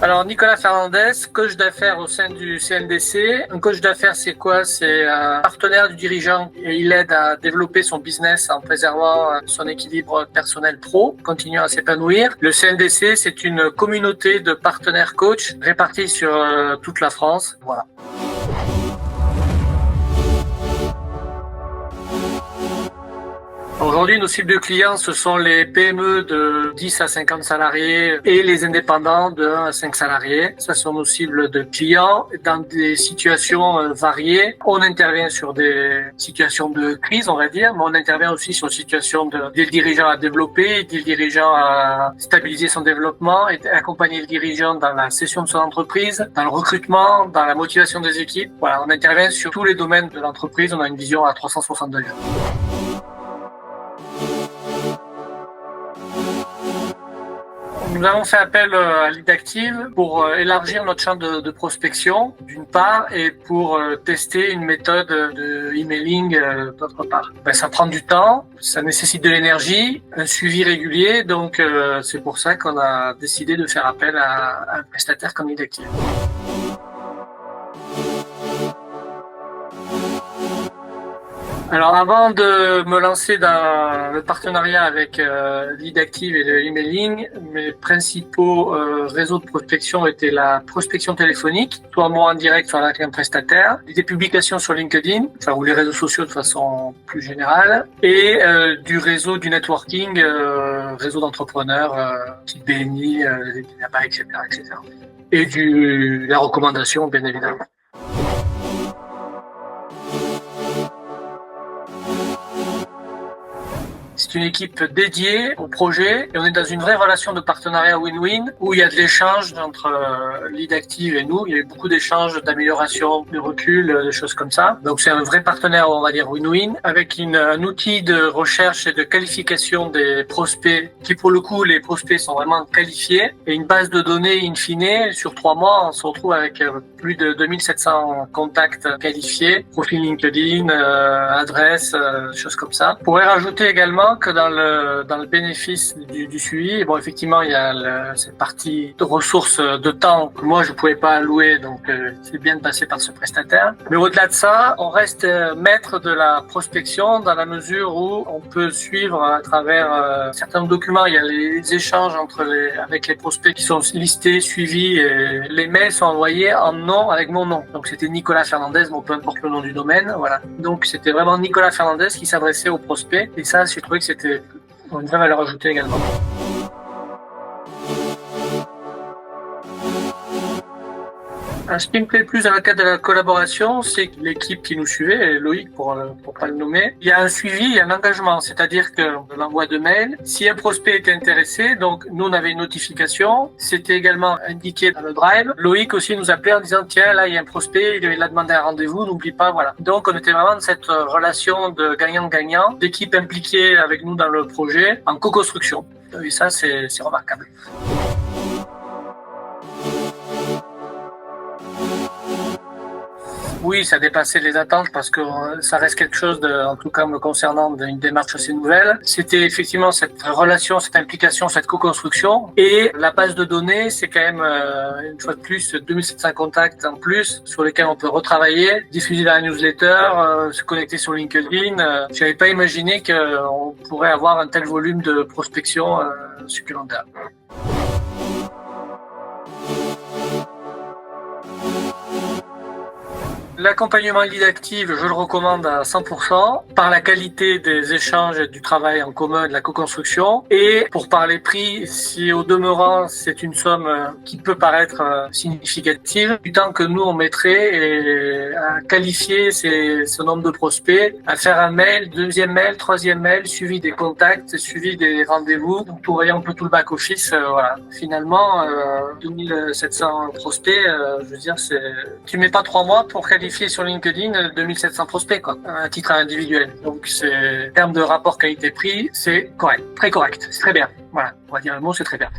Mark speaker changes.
Speaker 1: Alors, Nicolas Fernandez, coach d'affaires au sein du CNDC. Un coach d'affaires, c'est quoi? C'est un partenaire du dirigeant et il aide à développer son business en préservant son équilibre personnel pro, continuant à s'épanouir. Le CNDC, c'est une communauté de partenaires coachs répartis sur toute la France. Voilà. Aujourd'hui, nos cibles de clients, ce sont les PME de 10 à 50 salariés et les indépendants de 1 à 5 salariés. Ça sont nos cibles de clients dans des situations variées. On intervient sur des situations de crise, on va dire, mais on intervient aussi sur des situations d'aider le dirigeant à développer, aider le dirigeant à stabiliser son développement, et accompagner le dirigeant dans la cession de son entreprise, dans le recrutement, dans la motivation des équipes. Voilà, on intervient sur tous les domaines de l'entreprise. On a une vision à 360 degrés. Nous avons fait appel à Lead Active pour élargir notre champ de prospection, d'une part, et pour tester une méthode de emailing, d'autre part. Ça prend du temps, ça nécessite de l'énergie, un suivi régulier, donc c'est pour ça qu'on a décidé de faire appel à un prestataire comme Lead Active. Alors avant de me lancer dans le partenariat avec Lead Active et le emailing, mes principaux réseaux de prospection étaient la prospection téléphonique, soit moi en direct, soit avec un prestataire, des publications sur LinkedIn, ou les réseaux sociaux de façon plus générale, et du réseau du networking, réseau d'entrepreneurs, type BNI, là-bas, etc., etc. Et la recommandation, bien évidemment. C'est une équipe dédiée au projet et on est dans une vraie relation de partenariat win-win où il y a de l'échange entre Lead Active et nous. Il y a eu beaucoup d'échanges, d'amélioration, de recul, de choses comme ça. Donc c'est un vrai partenaire, on va dire win-win, avec un outil de recherche et de qualification des prospects qui, pour le coup, les prospects sont vraiment qualifiés, et une base de données in fine. Sur 3 mois, on se retrouve avec plus de 2700 contacts qualifiés, profil LinkedIn, adresse, choses comme ça. On pourrait rajouter également que dans le bénéfice du suivi, bon, effectivement, il y a cette partie de ressources de temps que moi je pouvais pas allouer, donc c'est bien de passer par ce prestataire. Mais au-delà de ça, on reste maître de la prospection dans la mesure où on peut suivre à travers certains documents. Il y a les échanges avec les prospects qui sont listés, suivis, et les mails sont envoyés en nom avec mon nom. Donc c'était Nicolas Fernandez, bon, peu importe le nom du domaine, voilà. Donc c'était vraiment Nicolas Fernandez qui s'adressait aux prospects, et ça, j'ai trouvé que c'était une vraie valeur ajoutée également. Ce qui me plaît le plus dans le cadre de la collaboration, c'est que l'équipe qui nous suivait, Loïc pour pas le nommer, il y a un suivi, il y a un engagement, c'est-à-dire que l'envoi de mail, si un prospect était intéressé, donc nous on avait une notification, c'était également indiqué dans le drive. Loïc aussi nous appelait en disant tiens, là il y a un prospect, il a demandé un rendez-vous, n'oublie pas, voilà. Donc on était vraiment dans cette relation de gagnant-gagnant, d'équipe impliquée avec nous dans le projet, en co-construction. Et ça c'est remarquable. Oui, ça dépassait les attentes parce que ça reste quelque chose, en tout cas me concernant, d'une démarche assez nouvelle. C'était effectivement cette relation, cette implication, cette co-construction. Et la base de données, c'est quand même, une fois de plus, 2700 contacts en plus sur lesquels on peut retravailler, diffuser dans la newsletter, se connecter sur LinkedIn. J'avais pas imaginé qu'on pourrait avoir un tel volume de prospection supplémentaire. L'accompagnement Lead Active, je le recommande à 100% par la qualité des échanges et du travail en commun, de la co-construction. Et pour parler prix, si au demeurant c'est une somme qui peut paraître significative, du temps que nous on mettrait à qualifier ce nombre de prospects, à faire un mail, deuxième mail, troisième mail, suivi des contacts, suivi des rendez-vous, donc tout un peu tout le back-office, voilà. Finalement, 2700 prospects, je veux dire, tu mets pas 3 mois pour qualifier sur LinkedIn 2700 prospects, quoi, à titre individuel. Donc en termes de rapport qualité-prix, c'est correct, très correct, c'est très bien. Voilà, on va dire le mot, c'est très bien.